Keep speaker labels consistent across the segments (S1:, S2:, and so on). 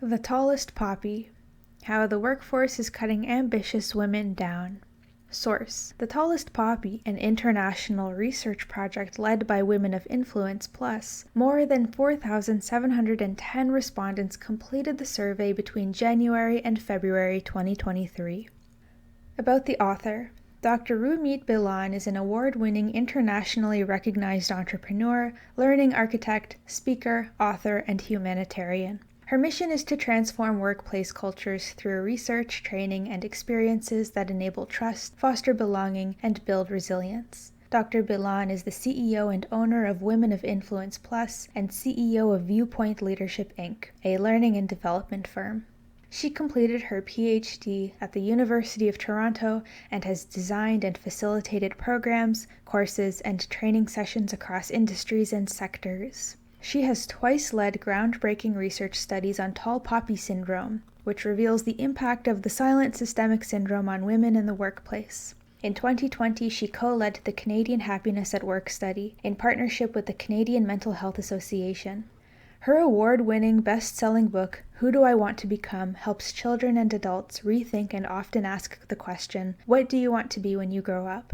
S1: The Tallest Poppy: How the Workforce is Cutting Ambitious Women Down. Source: The Tallest Poppy, an international research project led by Women of Influence Plus. More than 4,710 respondents completed the survey between January and February 2023. About the author. Dr. Rumeet Billan is an award-winning, internationally recognized entrepreneur, learning architect, speaker, author, and humanitarian. Her mission is to transform workplace cultures through research, training, and experiences that enable trust, foster belonging, and build resilience. Dr. Billan is the CEO and owner of Women of Influence Plus and CEO of Viewpoint Leadership Inc., a learning and development firm. She completed her PhD at the University of Toronto and has designed and facilitated programs, courses, and training sessions across industries and sectors. She has twice led groundbreaking research studies on tall poppy syndrome, which reveals the impact of the silent systemic syndrome on women in the workplace. In 2020, she co-led the Canadian Happiness at Work study in partnership with the Canadian Mental Health Association. Her award-winning, best-selling book, Who Do I Want to Become, helps children and adults rethink and often ask the question, what do you want to be when you grow up?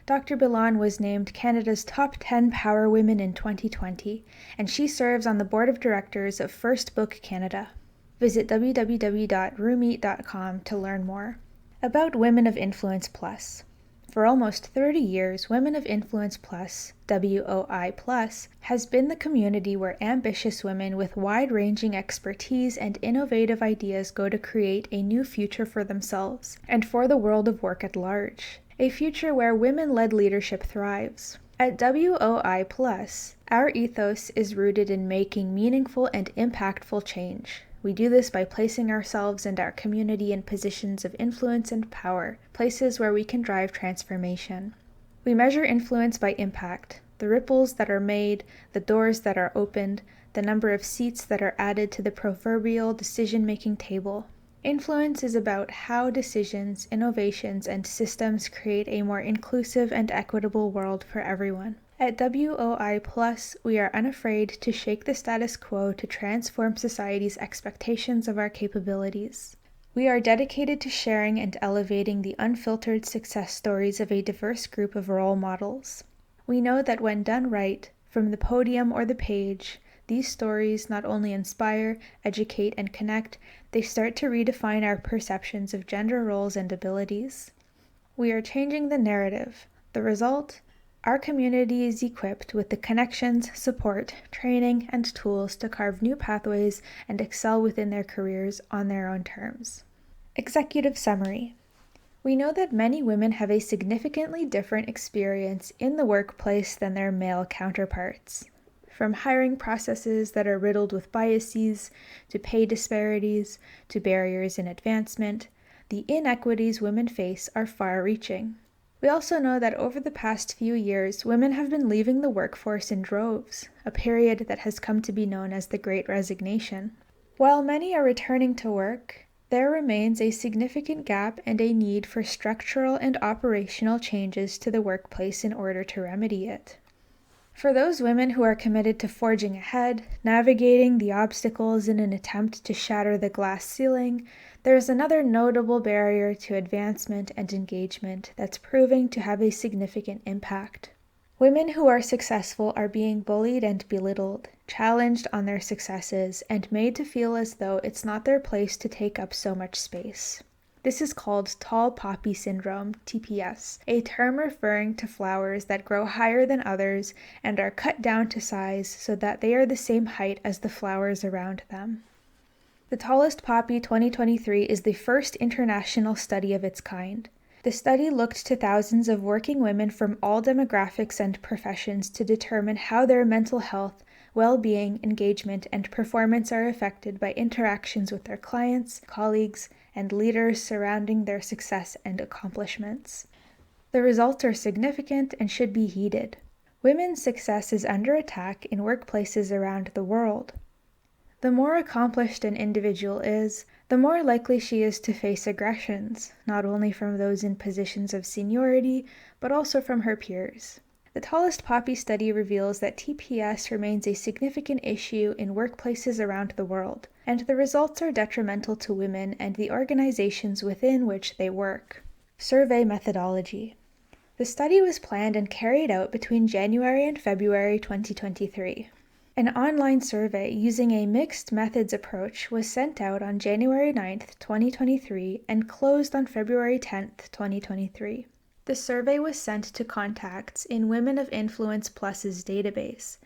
S1: Dr. Billan was named Canada's Top 10 Power Women in 2020, and she serves on the board of directors of First Book Canada. Visit www.rumeet.com to learn more. About Women of Influence Plus. For almost 30 years, Women of Influence Plus, WOI Plus, has been the community where ambitious women with wide-ranging expertise and innovative ideas go to create a new future for themselves and for the world of work at large. A future where women-led leadership thrives. At WOI Plus, our ethos is rooted in making meaningful and impactful change. We do this by placing ourselves and our community in positions of influence and power, places where we can drive transformation. We measure influence by impact, the ripples that are made, the doors that are opened, the number of seats that are added to the proverbial decision-making table. Influence is about how decisions, innovations, and systems create a more inclusive and equitable world for everyone. At WOI Plus, we are unafraid to shake the status quo to transform society's expectations of our capabilities. We are dedicated to sharing and elevating the unfiltered success stories of a diverse group of role models. We know that when done right, from the podium or the page, these stories not only inspire, educate, and connect, they start to redefine our perceptions of gender roles and abilities. We are changing the narrative. The result? Our community is equipped with the connections, support, training, and tools to carve new pathways and excel within their careers on their own terms. Executive summary. We know that many women have a significantly different experience in the workplace than their male counterparts. From hiring processes that are riddled with biases, to pay disparities, to barriers in advancement, the inequities women face are far-reaching. We also know that over the past few years, women have been leaving the workforce in droves, a period that has come to be known as the Great Resignation. While many are returning to work, there remains a significant gap and a need for structural and operational changes to the workplace in order to remedy it. For those women who are committed to forging ahead, navigating the obstacles in an attempt to shatter the glass ceiling, there is another notable barrier to advancement and engagement that's proving to have a significant impact. Women who are successful are being bullied and belittled, challenged on their successes, and made to feel as though it's not their place to take up so much space. This is called tall poppy syndrome, TPS, a term referring to flowers that grow higher than others and are cut down to size so that they are the same height as the flowers around them. The Tallest Poppy 2023 is the first international study of its kind. The study looked to thousands of working women from all demographics and professions to determine how their mental health, well-being, engagement, and performance are affected by interactions with their clients, colleagues, and leaders surrounding their success and accomplishments. The results are significant and should be heeded. Women's success is under attack in workplaces around the world. The more accomplished an individual is, the more likely she is to face aggressions, not only from those in positions of seniority, but also from her peers. The Tallest Poppy study reveals that TPS remains a significant issue in workplaces around the world, and the results are detrimental to women and the organizations within which they work. Survey methodology. The study was planned and carried out between January and February 2023. An online survey using a mixed methods approach was sent out on January 9, 2023, and closed on February 10, 2023. The survey was sent to contacts in Women of Influence Plus's database,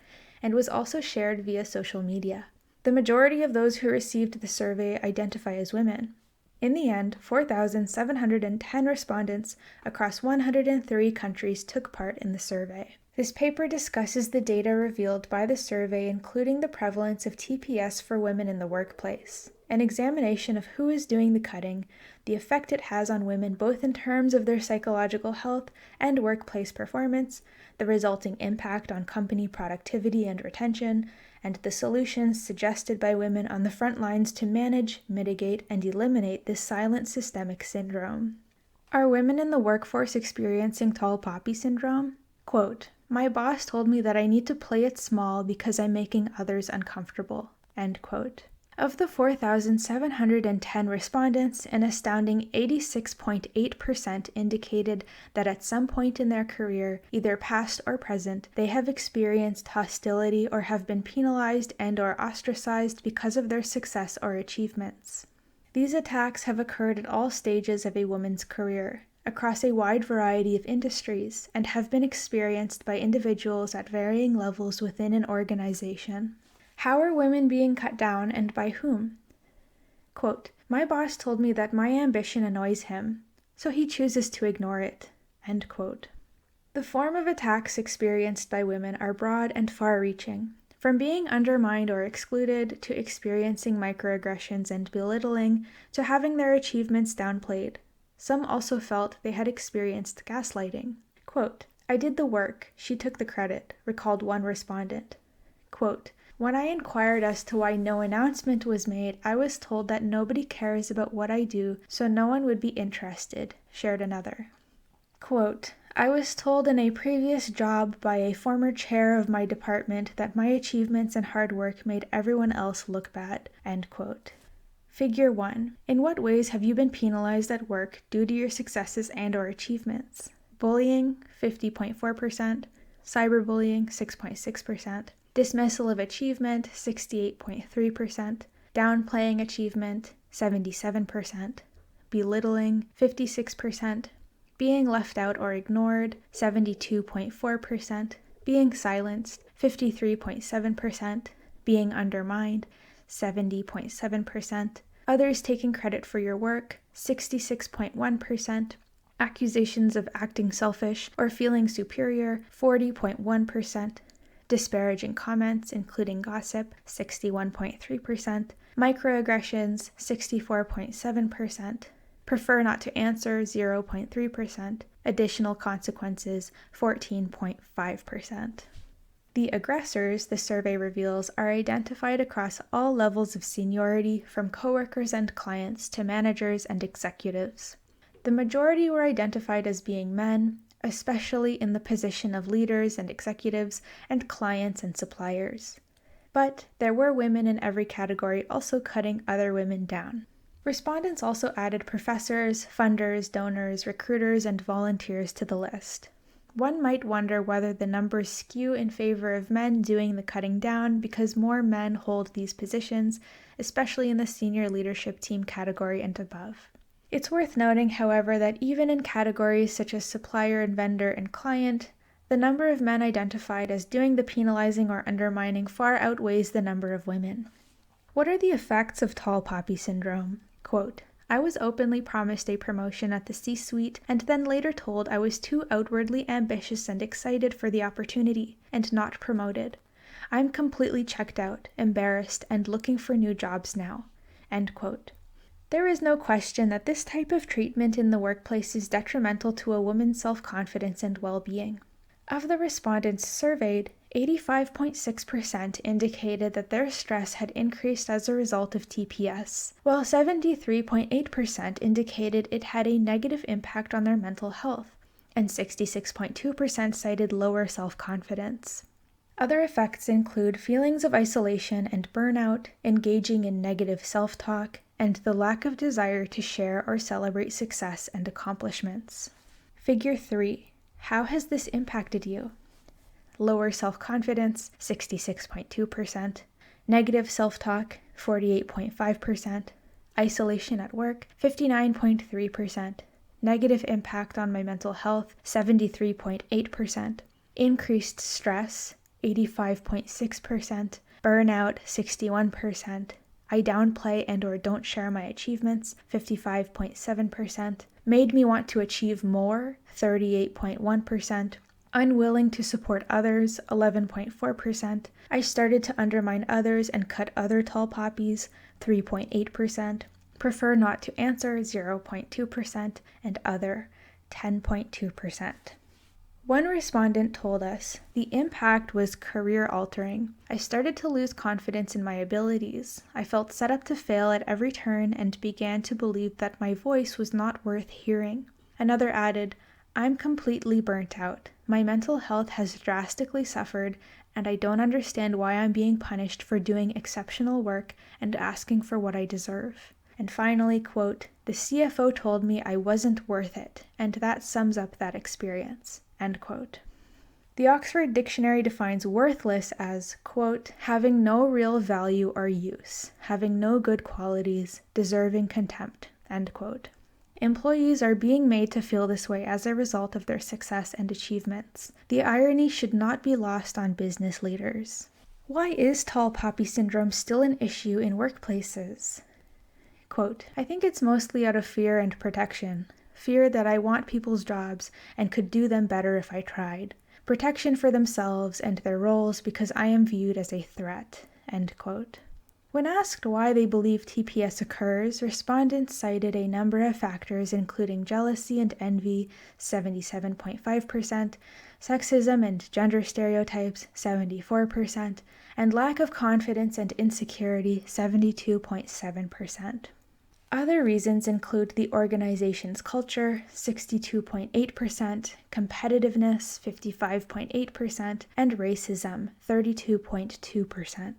S1: and was also shared via social media. The majority of those who received the survey identify as women. In the end, 4,710 respondents across 103 countries took part in the survey. This paper discusses the data revealed by the survey, including the prevalence of TPS for women in the workplace, an examination of who is doing the cutting, the effect it has on women both in terms of their psychological health and workplace performance, the resulting impact on company productivity and retention, and the solutions suggested by women on the front lines to manage, mitigate, and eliminate this silent systemic syndrome. Are women in the workforce experiencing tall poppy syndrome? Quote, "My boss told me that I need to play it small because I'm making others uncomfortable." End quote. Of the 4,710 respondents, an astounding 86.8% indicated that at some point in their career, either past or present, they have experienced hostility or have been penalized and/or ostracized because of their success or achievements. These attacks have occurred at all stages of a woman's career, across a wide variety of industries, and have been experienced by individuals at varying levels within an organization. How are women being cut down, and by whom? Quote, "My boss told me that my ambition annoys him, so he chooses to ignore it." End quote. The form of attacks experienced by women are broad and far-reaching, from being undermined or excluded, to experiencing microaggressions and belittling, to having their achievements downplayed. Some also felt they had experienced gaslighting. Quote, "I did the work, she took the credit," recalled one respondent. Quote, "When I inquired as to why no announcement was made, I was told that nobody cares about what I do, so no one would be interested," shared another. Quote, "I was told in a previous job by a former chair of my department that my achievements and hard work made everyone else look bad." End quote. Figure 1. In what ways have you been penalized at work due to your successes and/or achievements? Bullying, 50.4%, cyberbullying, 6.6%, dismissal of achievement, 68.3%, downplaying achievement, 77%, belittling, 56%, being left out or ignored, 72.4%, being silenced, 53.7%, being undermined, 70.7%, others taking credit for your work, 66.1%, accusations of acting selfish or feeling superior, 40.1%, disparaging comments, including gossip, 61.3%, microaggressions, 64.7%, prefer not to answer, 0.3%, additional consequences, 14.5%. The aggressors, the survey reveals, are identified across all levels of seniority, from coworkers and clients to managers and executives. The majority were identified as being men, especially in the position of leaders and executives and clients and suppliers. But there were women in every category also cutting other women down. Respondents also added professors, funders, donors, recruiters, and volunteers to the list. One might wonder whether the numbers skew in favor of men doing the cutting down because more men hold these positions, especially in the senior leadership team category and above. It's worth noting, however, that even in categories such as supplier and vendor and client, the number of men identified as doing the penalizing or undermining far outweighs the number of women. What are the effects of tall poppy syndrome? Quote, "I was openly promised a promotion at the C-suite and then later told I was too outwardly ambitious and excited for the opportunity, and not promoted. I'm completely checked out, embarrassed, and looking for new jobs now." End quote. There is no question that this type of treatment in the workplace is detrimental to a woman's self-confidence and well-being. Of the respondents surveyed, 85.6% indicated that their stress had increased as a result of TPS, while 73.8% indicated it had a negative impact on their mental health, and 66.2% cited lower self-confidence. Other effects include feelings of isolation and burnout, engaging in negative self-talk, and the lack of desire to share or celebrate success and accomplishments. Figure 3. How has this impacted you? Lower self-confidence, 66.2%, negative self-talk, 48.5%, isolation at work, 59.3%, negative impact on my mental health, 73.8%, increased stress, 85.6%, burnout, 61%, I downplay and or don't share my achievements, 55.7%, made me want to achieve more, 38.1%, unwilling to support others, 11.4%. I started to undermine others and cut other tall poppies, 3.8%. Prefer not to answer, 0.2%. And other, 10.2%. One respondent told us, the impact was career-altering. I started to lose confidence in my abilities. I felt set up to fail at every turn and began to believe that my voice was not worth hearing. Another added, I'm completely burnt out. My mental health has drastically suffered, and I don't understand why I'm being punished for doing exceptional work and asking for what I deserve. And finally, quote, the CFO told me I wasn't worth it, and that sums up that experience, end quote. The Oxford Dictionary defines worthless as, quote, having no real value or use, having no good qualities, deserving contempt, end quote. Employees are being made to feel this way as a result of their success and achievements. The irony should not be lost on business leaders. Why is tall poppy syndrome still an issue in workplaces? Quote, I think it's mostly out of fear and protection. Fear that I want people's jobs and could do them better if I tried. Protection for themselves and their roles because I am viewed as a threat, end quote. When asked why they believe TPS occurs, respondents cited a number of factors including jealousy and envy, 77.5%, sexism and gender stereotypes, 74%, and lack of confidence and insecurity, 72.7%. Other reasons include the organization's culture, 62.8%, competitiveness, 55.8%, and racism, 32.2%.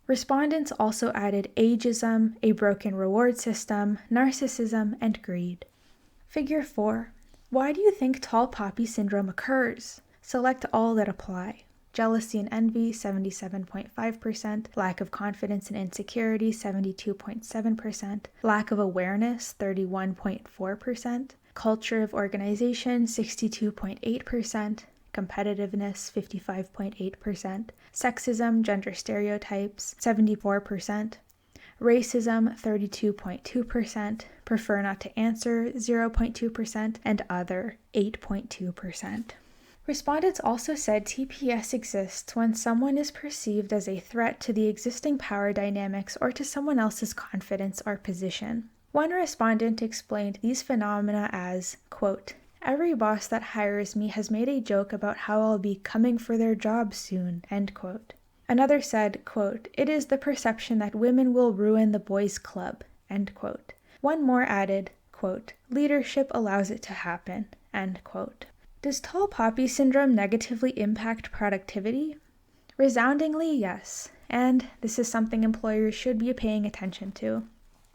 S1: Respondents also added ageism, a broken reward system, narcissism, and greed. Figure 4. Why do you think tall poppy syndrome occurs? Select all that apply. Jealousy and envy, 77.5%, lack of confidence and insecurity, 72.7%, lack of awareness, 31.4%, culture of organization, 62.8%, competitiveness, 55.8%, sexism, gender stereotypes, 74%, racism, 32.2%, prefer not to answer, 0.2%, and other, 8.2%. Respondents also said TPS exists when someone is perceived as a threat to the existing power dynamics or to someone else's confidence or position. One respondent explained these phenomena as, quote, every boss that hires me has made a joke about how I'll be coming for their job soon, end quote. Another said, quote, it is the perception that women will ruin the boys' club, end quote. One more added, quote, leadership allows it to happen, end quote. Does tall poppy syndrome negatively impact productivity? Resoundingly, yes, and this is something employers should be paying attention to.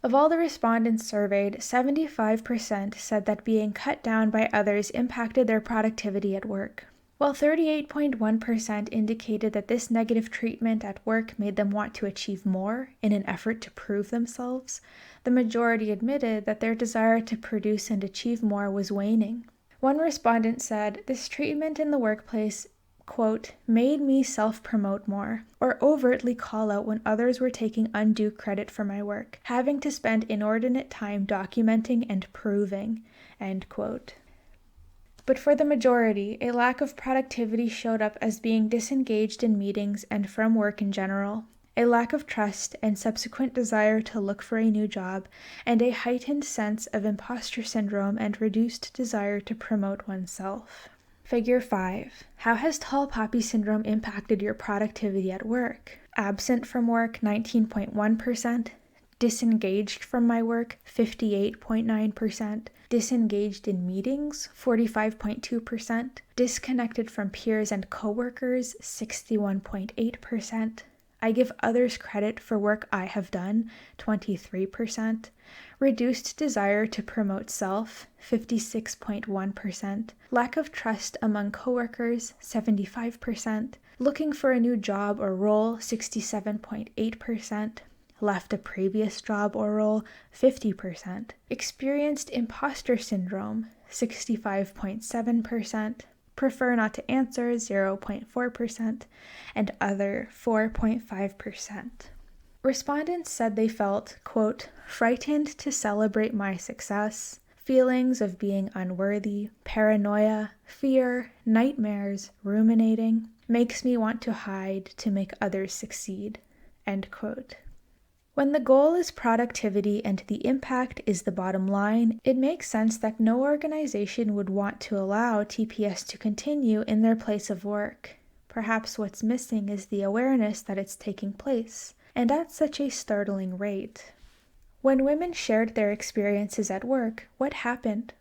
S1: Of all the respondents surveyed, 75% said that being cut down by others impacted their productivity at work, while 38.1% indicated that this negative treatment at work made them want to achieve more in an effort to prove themselves. The majority admitted that their desire to produce and achieve more was waning. One respondent said, this treatment in the workplace, quote, made me self-promote more, or overtly call out when others were taking undue credit for my work, having to spend inordinate time documenting and proving, end quote. But for the majority, a lack of productivity showed up as being disengaged in meetings and from work in general, a lack of trust and subsequent desire to look for a new job, and a heightened sense of imposter syndrome and reduced desire to promote oneself. Figure 5. How has tall poppy syndrome impacted your productivity at work? Absent from work, 19.1%. Disengaged from my work, 58.9%. Disengaged in meetings, 45.2%. Disconnected from peers and coworkers, 61.8%. I give others credit for work I have done, 23%. Reduced desire to promote self, 56.1%. Lack of trust among coworkers, 75%. Looking for a new job or role, 67.8%. Left a previous job or role, 50%. Experienced imposter syndrome, 65.7%. Prefer not to answer, 0.4%, and other, 4.5%. Respondents said they felt, quote, frightened to celebrate my success, feelings of being unworthy, paranoia, fear, nightmares, ruminating, makes me want to hide to make others succeed, end quote. When the goal is productivity and the impact is the bottom line, it makes sense that no organization would want to allow TPS to continue in their place of work. Perhaps what's missing is the awareness that it's taking place, and at such a startling rate. When women shared their experiences at work, what happened?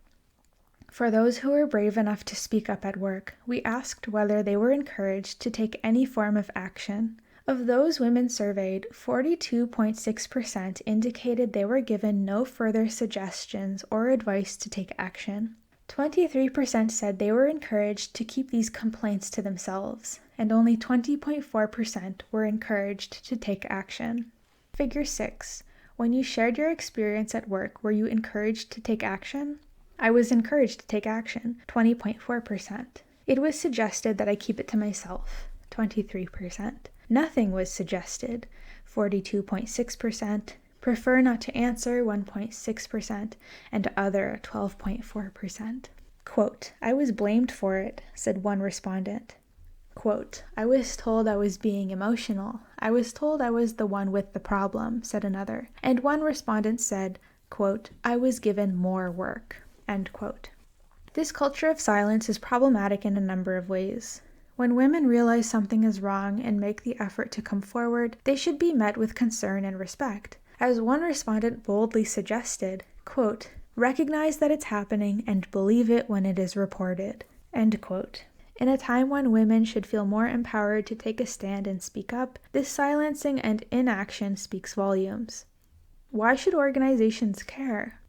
S1: For those who were brave enough to speak up at work, we asked whether they were encouraged to take any form of action. Of those women surveyed, 42.6% indicated they were given no further suggestions or advice to take action. 23% said they were encouraged to keep these complaints to themselves, and only 20.4% were encouraged to take action. Figure 6. When you shared your experience at work, were you encouraged to take action? I was encouraged to take action, 20.4%. It was suggested that I keep it to myself, 23%. Nothing was suggested, 42.6%, prefer not to answer, 1.6%, and other, 12.4%. Quote, I was blamed for it, said one respondent. Quote, I was told I was being emotional. I was told I was the one with the problem, said another. And one respondent said, quote, I was given more work, end quote. This culture of silence is problematic in a number of ways. When women realize something is wrong and make the effort to come forward, they should be met with concern and respect. As one respondent boldly suggested, quote, recognize that it's happening and believe it when it is reported, end quote. In a time when women should feel more empowered to take a stand and speak up, this silencing and inaction speaks volumes. Why should organizations care?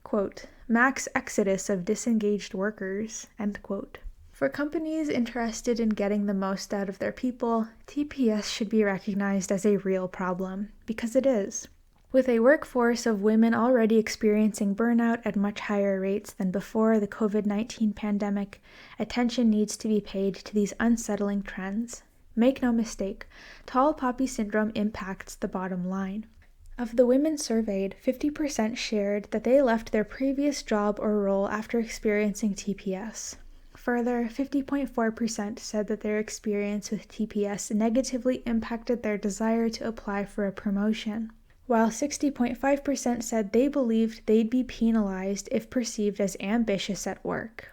S1: Quote, max exodus of disengaged workers, end quote. For companies interested in getting the most out of their people, TPS should be recognized as a real problem, because it is. With a workforce of women already experiencing burnout at much higher rates than before the COVID-19 pandemic, attention needs to be paid to these unsettling trends. Make no mistake, tall poppy syndrome impacts the bottom line. Of the women surveyed, 50% shared that they left their previous job or role after experiencing TPS. Further, 50.4% said that their experience with TPS negatively impacted their desire to apply for a promotion, while 60.5% said they believed they'd be penalized if perceived as ambitious at work.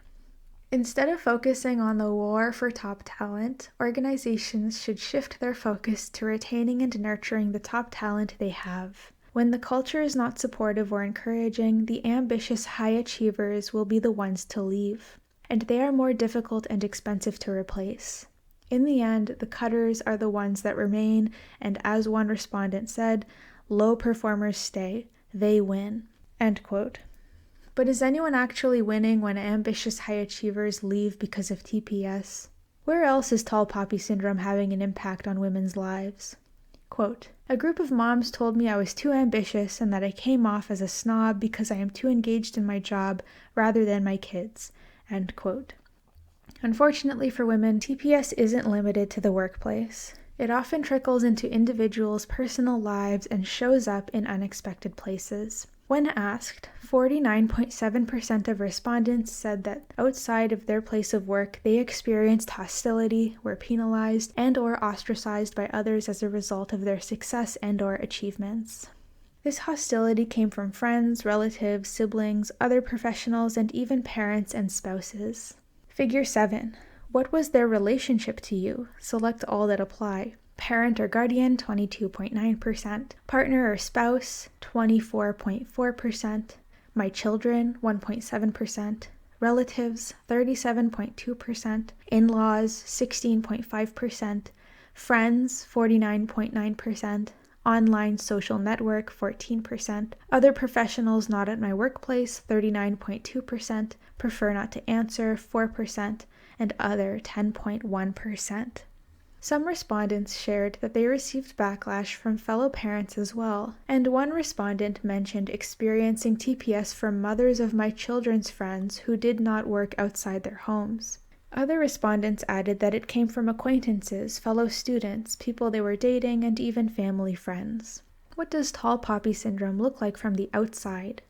S1: Instead of focusing on the war for top talent, organizations should shift their focus to retaining and nurturing the top talent they have. When the culture is not supportive or encouraging, the ambitious high achievers will be the ones to leave, and they are more difficult and expensive to replace. In the end, the cutters are the ones that remain, and as one respondent said, low performers stay, they win, end quote. But is anyone actually winning when ambitious high achievers leave because of TPS? Where else is tall poppy syndrome having an impact on women's lives? Quote, a group of moms told me I was too ambitious and that I came off as a snob because I am too engaged in my job rather than my kids. End quote. Unfortunately for women, TPS isn't limited to the workplace. It often trickles into individuals' personal lives and shows up in unexpected places. When asked, 49.7% of respondents said that outside of their place of work, they experienced hostility, were penalized, and/or ostracized by others as a result of their success and/or achievements. This hostility came from friends, relatives, siblings, other professionals, and even parents and spouses. Figure 7. What was their relationship to you? Select all that apply. Parent or guardian, 22.9%. Partner or spouse, 24.4%. My children, 1.7%. Relatives, 37.2%. In-laws, 16.5%. Friends, 49.9%. Online social network, 14%. Other professionals not at my workplace, 39.2%. Prefer not to answer, 4%. And other, 10.1%. Some respondents shared that they received backlash from fellow parents as well, and one respondent mentioned experiencing TPS from mothers of my children's friends who did not work outside their homes. Other respondents added that it came from acquaintances, fellow students, people they were dating, and even family friends. What does tall poppy syndrome look like from the outside?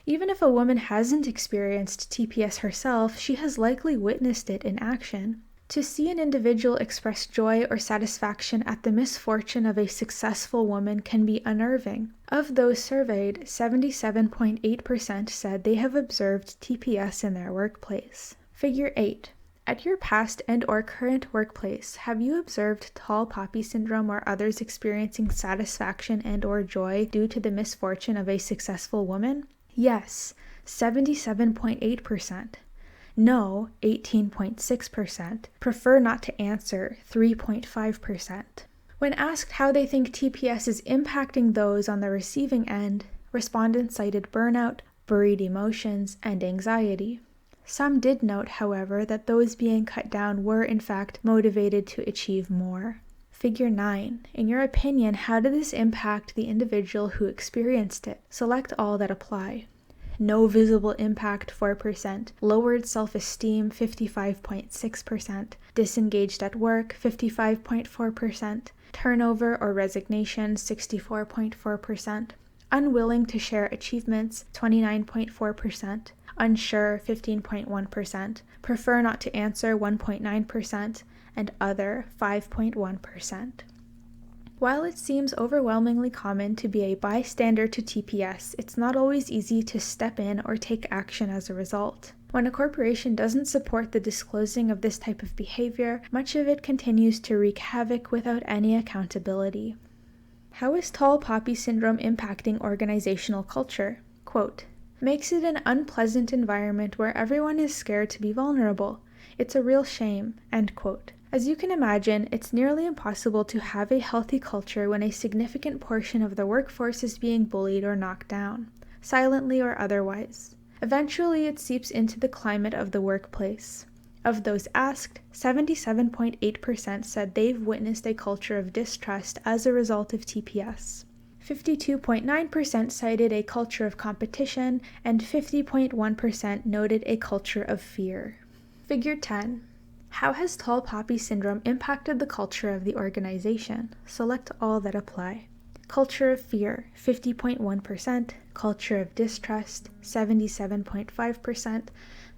S1: Even if a woman hasn't experienced TPS herself, she has likely witnessed it in action. To see an individual express joy or satisfaction at the misfortune of a successful woman can be unnerving. Of those surveyed, 77.8% said they have observed TPS in their workplace. Figure 8. At your past and/or current workplace, have you observed tall poppy syndrome or others experiencing satisfaction and/or joy due to the misfortune of a successful woman? Yes, 77.8%. No, 18.6%. Prefer not to answer, 3.5%. When asked how they think TPS is impacting those on the receiving end, respondents cited burnout, buried emotions, and anxiety. Some did note, however, that those being cut down were in fact motivated to achieve more. Figure 9. In your opinion, how did this impact the individual who experienced it? Select all that apply. No visible impact, 4%. Lowered self-esteem, 55.6%. Disengaged at work, 55.4%. Turnover or resignation, 64.4%. Unwilling to share achievements, 29.4%. Unsure, 15.1%. Prefer not to answer, 1.9%. And other, 5.1%. While it seems overwhelmingly common to be a bystander to TPS, it's not always easy to step in or take action as a result. When a corporation doesn't support the disclosing of this type of behavior, much of it continues to wreak havoc without any accountability. How is tall poppy syndrome impacting organizational culture? Quote, makes it an unpleasant environment where everyone is scared to be vulnerable. It's a real shame, end quote. As you can imagine, it's nearly impossible to have a healthy culture when a significant portion of the workforce is being bullied or knocked down, silently or otherwise. Eventually, it seeps into the climate of the workplace. Of those asked, 77.8% said they've witnessed a culture of distrust as a result of TPS. 52.9% cited a culture of competition, and 50.1% noted a culture of fear. Figure 10. How has tall poppy syndrome impacted the culture of the organization? Select all that apply. Culture of fear, 50.1%. Culture of distrust, 77.5%.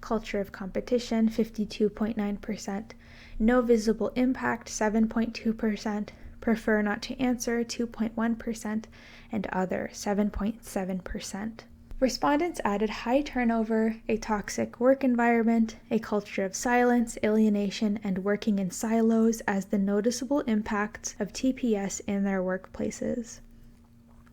S1: Culture of competition, 52.9%. No visible impact, 7.2%. Prefer not to answer, 2.1%. And other, 7.7%. Respondents added high turnover, a toxic work environment, a culture of silence, alienation, and working in silos as the noticeable impacts of TPS in their workplaces.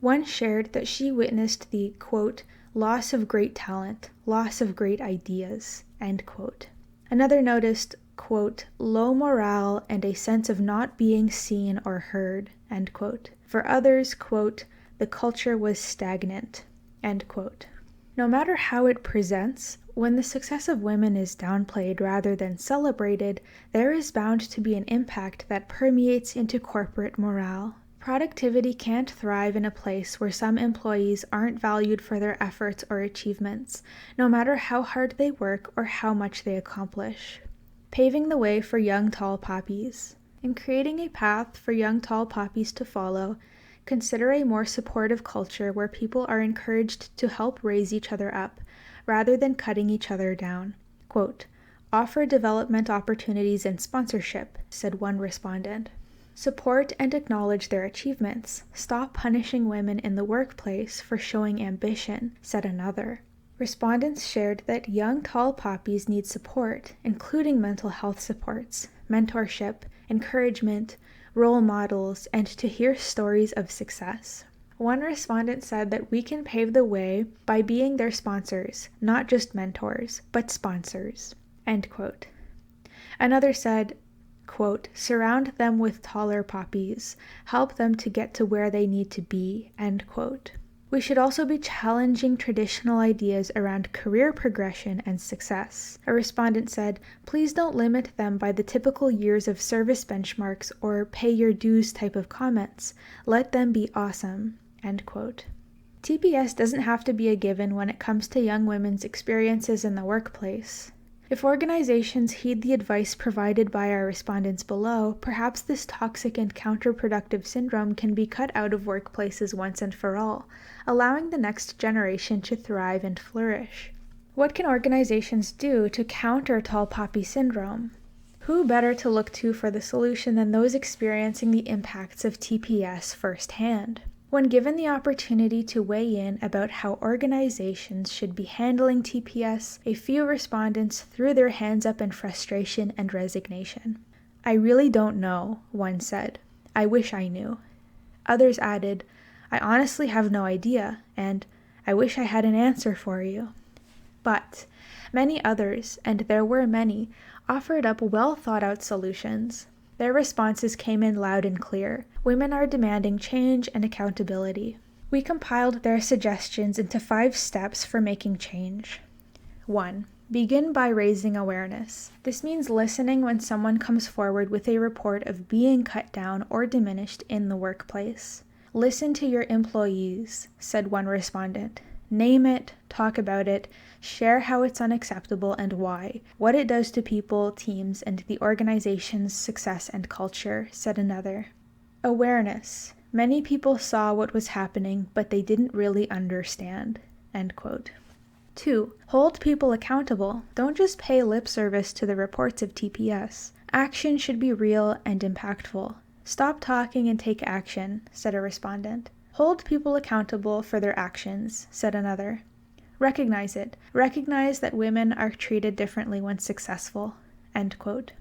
S1: One shared that she witnessed the, quote, loss of great talent, loss of great ideas, end quote. Another noticed, quote, low morale and a sense of not being seen or heard, end quote. For others, quote, the culture was stagnant, end quote. No matter how it presents, when the success of women is downplayed rather than celebrated, there is bound to be an impact that permeates into corporate morale. Productivity can't thrive in a place where some employees aren't valued for their efforts or achievements, no matter how hard they work or how much they accomplish. Paving the way for young tall poppies. In creating a path for young tall poppies to follow, consider a more supportive culture where people are encouraged to help raise each other up, rather than cutting each other down. Quote, offer development opportunities and sponsorship, said one respondent. Support and acknowledge their achievements. Stop punishing women in the workplace for showing ambition, said another. Respondents shared that young tall poppies need support, including mental health supports, mentorship, encouragement, role models, and to hear stories of success. One respondent said that we can pave the way by being their sponsors, not just mentors, but sponsors. End quote. Another said, quote, surround them with taller poppies, help them to get to where they need to be, end quote. We should also be challenging traditional ideas around career progression and success. A respondent said, please don't limit them by the typical years of service benchmarks or pay your dues type of comments. Let them be awesome, end quote. TPS doesn't have to be a given when it comes to young women's experiences in the workplace. If organizations heed the advice provided by our respondents below, perhaps this toxic and counterproductive syndrome can be cut out of workplaces once and for all, allowing the next generation to thrive and flourish. What can organizations do to counter tall poppy syndrome? Who better to look to for the solution than those experiencing the impacts of TPS firsthand? When given the opportunity to weigh in about how organizations should be handling TPS, a few respondents threw their hands up in frustration and resignation. I really don't know, one said. I wish I knew. Others added, I honestly have no idea, and I wish I had an answer for you. But many others, and there were many, offered up well-thought-out solutions. Their responses came in loud and clear. Women are demanding change and accountability. We compiled their suggestions into 5 steps for making change. 1. Begin by raising awareness. This means listening when someone comes forward with a report of being cut down or diminished in the workplace. Listen to your employees, said one respondent. Name it, talk about it, share how it's unacceptable and why, what it does to people, teams, and the organization's success and culture, said another. Awareness. Many people saw what was happening, but they didn't really understand. End quote. 2. Hold people accountable. Don't just pay lip service to the reports of TPS. Action should be real and impactful. Stop talking and take action, said a respondent. Hold people accountable for their actions, said another. Recognize it. Recognize that women are treated differently when successful. End quote.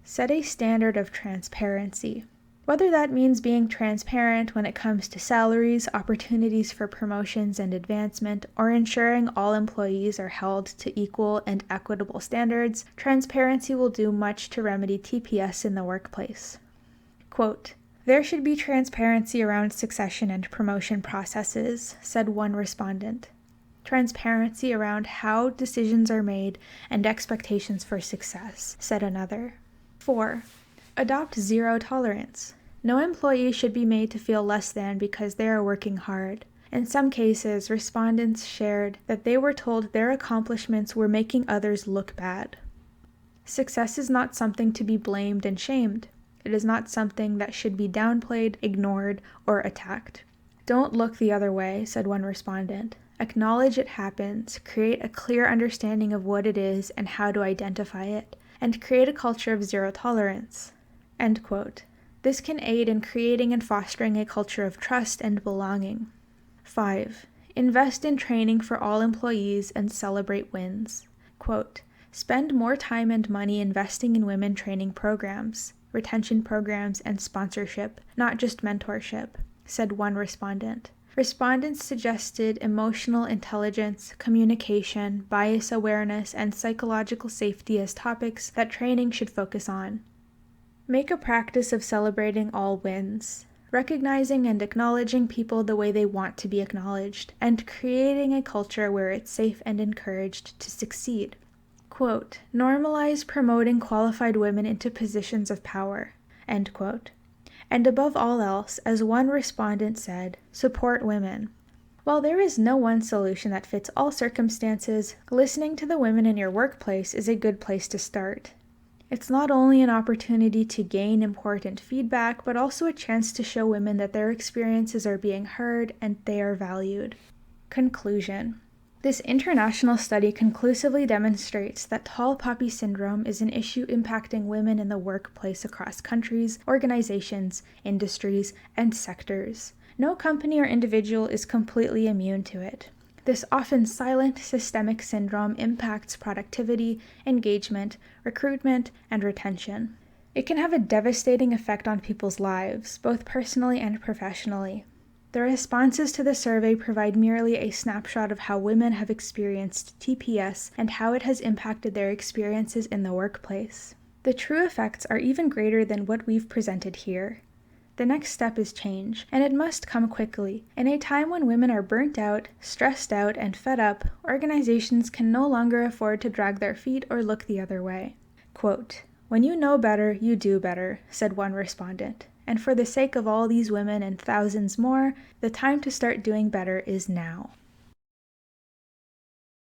S1: Set a standard of transparency. Whether that means being transparent when it comes to salaries, opportunities for promotions and advancement, or ensuring all employees are held to equal and equitable standards, transparency will do much to remedy TPS in the workplace. Quote, there should be transparency around succession and promotion processes, said one respondent. Transparency around how decisions are made and expectations for success, said another. 4. Adopt zero tolerance. No employee should be made to feel less than because they are working hard. In some cases, respondents shared that they were told their accomplishments were making others look bad. Success is not something to be blamed and shamed. It is not something that should be downplayed, ignored, or attacked. Don't look the other way, said one respondent. Acknowledge it happens, create a clear understanding of what it is and how to identify it, and create a culture of zero tolerance. End quote. This can aid in creating and fostering a culture of trust and belonging. 5. Invest in training for all employees and celebrate wins. Quote, spend more time and money investing in women training programs, retention programs, and sponsorship, not just mentorship, said one respondent. Respondents suggested emotional intelligence, communication, bias awareness, and psychological safety as topics that training should focus on. Make a practice of celebrating all wins, recognizing and acknowledging people the way they want to be acknowledged, and creating a culture where it's safe and encouraged to succeed. Quote, normalize promoting qualified women into positions of power, end quote. And above all else, as one respondent said, support women. While there is no one solution that fits all circumstances, listening to the women in your workplace is a good place to start. It's not only an opportunity to gain important feedback, but also a chance to show women that their experiences are being heard and they are valued. Conclusion. This international study conclusively demonstrates that tall poppy syndrome is an issue impacting women in the workplace across countries, organizations, industries, and sectors. No company or individual is completely immune to it. This often silent systemic syndrome impacts productivity, engagement, recruitment, and retention. It can have a devastating effect on people's lives, both personally and professionally. The responses to the survey provide merely a snapshot of how women have experienced TPS and how it has impacted their experiences in the workplace. The true effects are even greater than what we've presented here. The next step is change, and it must come quickly. In a time when women are burnt out, stressed out, and fed up, organizations can no longer afford to drag their feet or look the other way. Quote, "When you know better, you do better," said one respondent. And for the sake of all these women and thousands more, the time to start doing better is now.